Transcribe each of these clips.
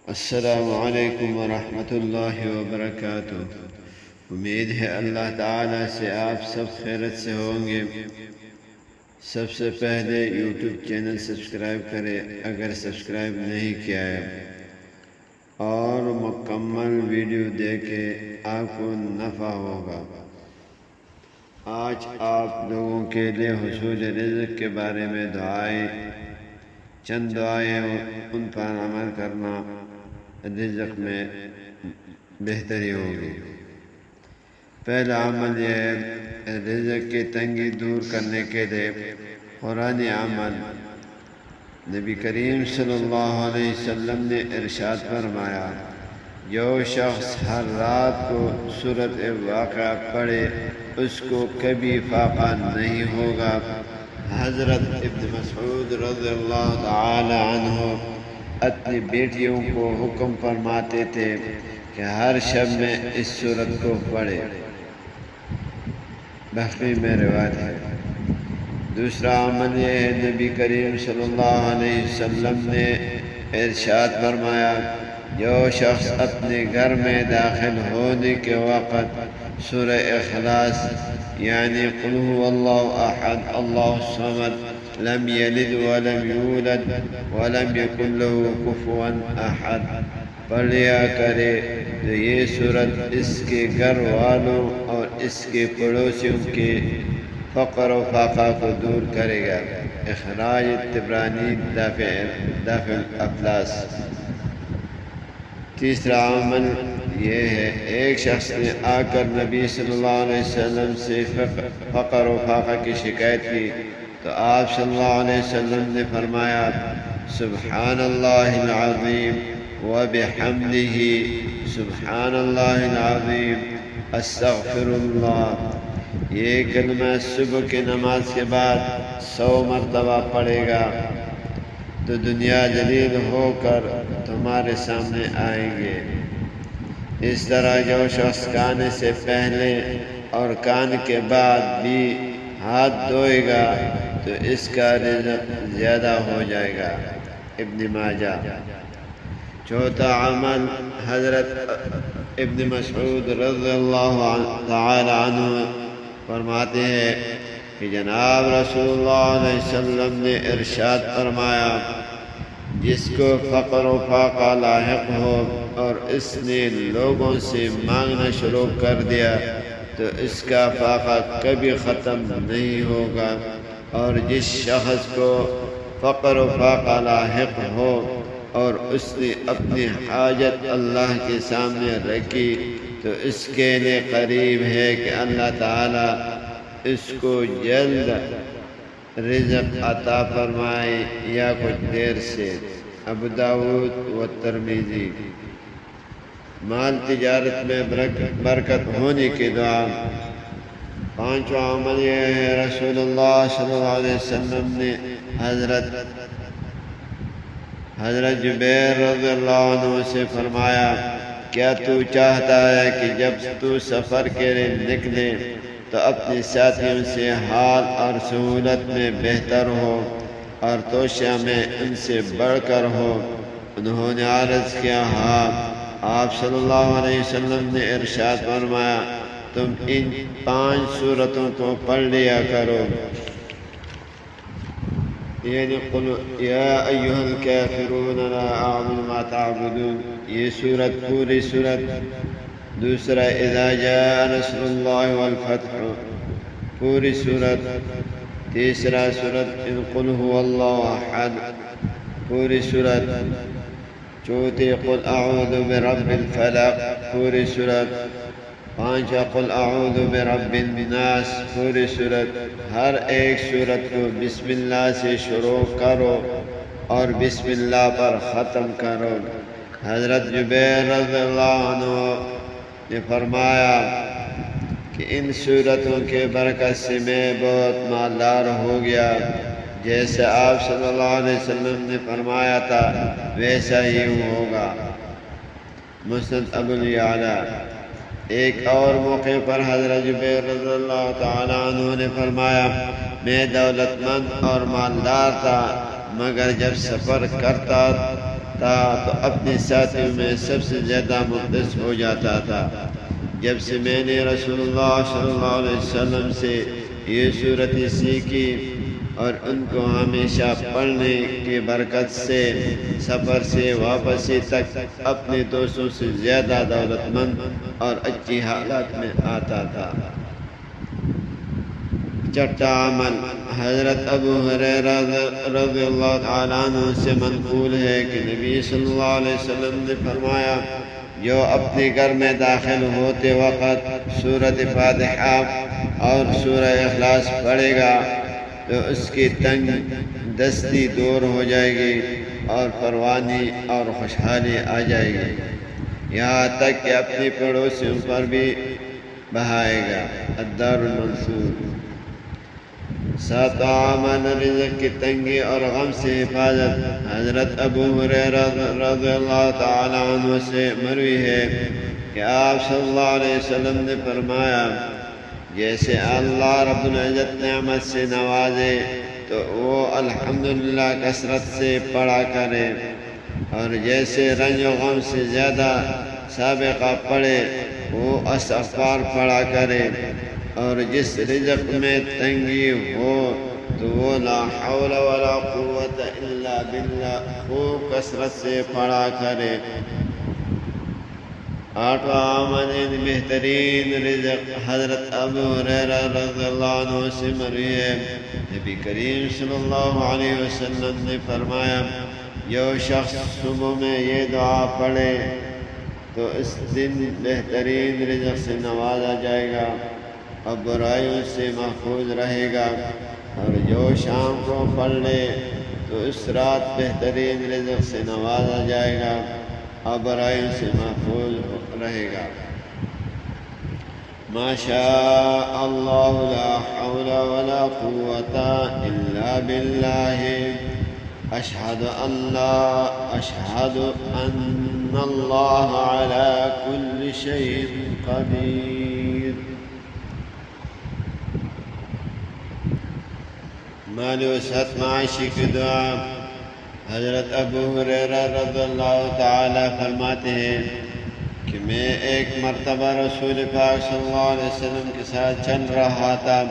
السلام علیکم ورحمۃ اللہ وبرکاتہ۔ امید ہے اللہ تعالیٰ سے آپ سب خیرت سے ہوں گے۔ سب سے پہلے یوٹیوب چینل سبسکرائب کریں اگر سبسکرائب نہیں کیا ہے، اور مکمل ویڈیو دیکھیں، آپ کو نفع ہوگا۔ آج آپ لوگوں کے لیے حصول رزق کے بارے میں چند دعائیں ان پر عمل کرنا رزق میں بہتری ہوگی۔ پہلا عمل یہ ہے رزق کی تنگی دور کرنے کے لیے قرآنی عمل۔ نبی کریم صلی اللہ علیہ وسلم نے ارشاد فرمایا، جو شخص ہر رات کو سورۃ واقعہ پڑھے اس کو کبھی فاقہ نہیں ہوگا۔ حضرت ابن مسعود رضی اللہ تعالی عنہ اپنی بیٹیوں کو حکم فرماتے تھے کہ ہر شب میں اس سورت کو پڑھے۔ بخاری میں روایت ہے۔ دوسرا عمل یہ ہے، نبی کریم صلی اللہ علیہ وسلم نے ارشاد فرمایا، جو شخص اپنے گھر میں داخل ہونے کے وقت سورہ اخلاص یعنی قل هو اللہ احد اللہ الصمد لم یلد ولم یولد ولم یکن له کفوا احد پڑھ لیا کرے تو یہ سورت اس کے گھر والوں اور اس کے پڑوسیوں کے فقر و فاقہ کو دور کرے گا۔ اخراج طبرانی دافع الافلاس۔ تیسرا عمل یہ ہے، ایک شخص نے آ کر نبی صلی اللہ علیہ وسلم سے فقر و فاقہ کی شکایت کی تو آپ صلی اللہ علیہ وسلم نے فرمایا، سبحان اللہ العظیم وبحمدہ سبحان اللہ العظیم استغفر اللہ۔ یہ کلمہ صبح کی نماز کے بعد 100 مرتبہ پڑھے گا تو دنیا ذلیل ہو کر تمہارے سامنے آئیں گے۔ اس طرح جو شخص کھانے سے پہلے اور کھانے کے بعد بھی ہاتھ دھوئے گا تو اس کا رزق زیادہ ہو جائے گا۔ ابن ماجہ۔ چوتھا عمل، حضرت ابن مسعود رضی اللہ تعالی عنہ فرماتے ہیں کہ جناب رسول اللہ علیہ وسلم نے ارشاد فرمایا، جس کو فقر و فاقہ لاحق ہو اور اس نے لوگوں سے مانگنا شروع کر دیا تو اس کا فاقہ کبھی ختم نہیں ہوگا، اور جس شخص کو فقر و فاقہ لاحق ہو اور اس نے اپنی حاجت اللہ کے سامنے رکھی تو اس کے لیے قریب ہے کہ اللہ تعالیٰ اس کو جلد رزق عطا فرمائے یا کچھ دیر سے۔ ابو داؤد و ترمذی۔ مال تجارت میں برکت ہونے کی دعا۔ پانچواں عمل یہ ہے، رسول اللہ صلی اللہ علیہ وسلم نے حضرت جبیر رضی اللہ عنہ سے فرمایا، کیا تو چاہتا ہے کہ جب تو سفر کے لیے نکلے تو اپنے ساتھیوں سے حال اور سہولت میں بہتر ہو اور توشیہ میں ان سے بڑھ کر ہو؟ انہوں نے عرض کیا، ہاں۔ آپ صلی اللہ علیہ وسلم نے ارشاد فرمایا، تم ان 5 سورتوں کو پڑھ لیا کرو، یعنی قل یا ایھا الکافرون لا اعبد ما تعبدون، یہ سورت پوری سورت۔ دوسرا اذا جاء نصر اللہ والفتح، پوری سورت۔ تیسرا سورت قل هو اللہ احد، پوری سورت۔ چوتھی قل اعوذ برب الفلق، پوری سورت۔ پانچواں قل اعوذ برب الناس، پوری سورت۔ ہر ایک سورت کو بسم اللہ سے شروع کرو اور بسم اللہ پر ختم کرو۔ حضرت جبیر رضی اللہ عنہ نے فرمایا کہ ان سورتوں کے برکت سے میں بہت مالدار ہو گیا، جیسے آپ صلی اللہ علیہ وسلم نے فرمایا تھا ویسا ہی ہوگا۔ مسند ابو الیعلیٰ۔ ایک اور موقع پر حضرت جبیر رضی اللہ تعالی عنہ نے فرمایا، میں دولت مند اور مالدار تھا، مگر جب سفر کرتا تھا تو اپنے ساتھیوں میں سب سے زیادہ مخلص ہو جاتا تھا۔ جب سے میں نے رسول اللہ صلی اللہ علیہ وسلم سے یہ صورت سیکھی اور ان کو ہمیشہ پڑھنے کی برکت سے سفر سے واپسی تک اپنے دوستوں سے زیادہ دولت مند اور اچھی حالت میں آتا تھا۔ چھٹا عمل، حضرت ابو ہریرہ رضی اللہ تعالیٰ عنہ سے منقول ہے کہ نبی صلی اللہ علیہ وسلم نے فرمایا، جو اپنے گھر میں داخل ہوتے وقت سورۃ فاتحہ اور سورہ اخلاص پڑھے گا تو اس کی تنگ دستی دور ہو جائے گی اور فراوانی اور خوشحالی آ جائے گی، یہاں تک کہ اپنے پڑوسیوں پر بھی بہائے گا۔ الدار المنصور۔ ساتواں عمل، رزق کی تنگی اور غم سے حفاظت۔ حضرت ابو ہریرہ رضی اللہ تعالی عنہ سے مروی ہے کہ آپ صلی اللہ علیہ وسلم نے فرمایا، جیسے اللہ رب العزت نعمت سے نوازے تو وہ الحمدللہ کثرت سے پڑھا کرے، اور جیسے رنج و غم سے زیادہ سابقہ پڑھے وہ استغفار پڑھا کرے، اور جس رزق میں تنگی ہو تو وہ لا حول ولا قوت الا باللہ خوب کثرت سے پڑھا کرے۔ آٹھواں عمل، بہترین رزق۔ حضرت ابو ہریرہ رضی اللہ عنہ سے مروی ہے، نبی کریم صلی اللہ علیہ وسلم نے فرمایا، جو شخص صبح میں یہ دعا پڑھے تو اس دن بہترین رزق سے نوازا جائے گا اور برائیوں سے محفوظ رہے گا، اور جو شام کو پڑھ لے تو اس رات بہترین رزق سے نوازا جائے گا اور برائیوں سے محفوظ رہے گا۔ ما شاء اللہ لا حول ولا قوت الا باللہ، اشہد ان اللہ علی کل شیء قدیر۔ مال و صحت معاشی کی دعا۔ حضرت ابو ہریرہ رضی اللہ تعالی فرماتے ہیں کہ میں ایک مرتبہ رسول پاک صلی اللہ علیہ وسلم کے ساتھ چل رہا تھا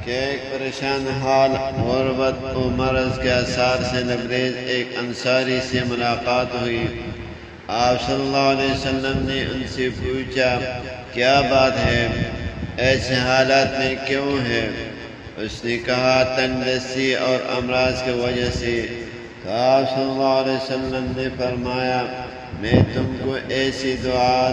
کہ ایک پریشان حال، غربت و مرض کے آثار سے لبریز ایک انصاری سے ملاقات ہوئی۔ آپ صلی اللہ علیہ وسلم نے ان سے پوچھا، کیا بات ہے، ایسے حالات میں کیوں ہے؟ اس نے کہا، تنگ دستی اور امراض کی وجہ سے۔ تو آپ صلی اللہ علیہ وسلم نے فرمایا، میں تم کو ایسی دعا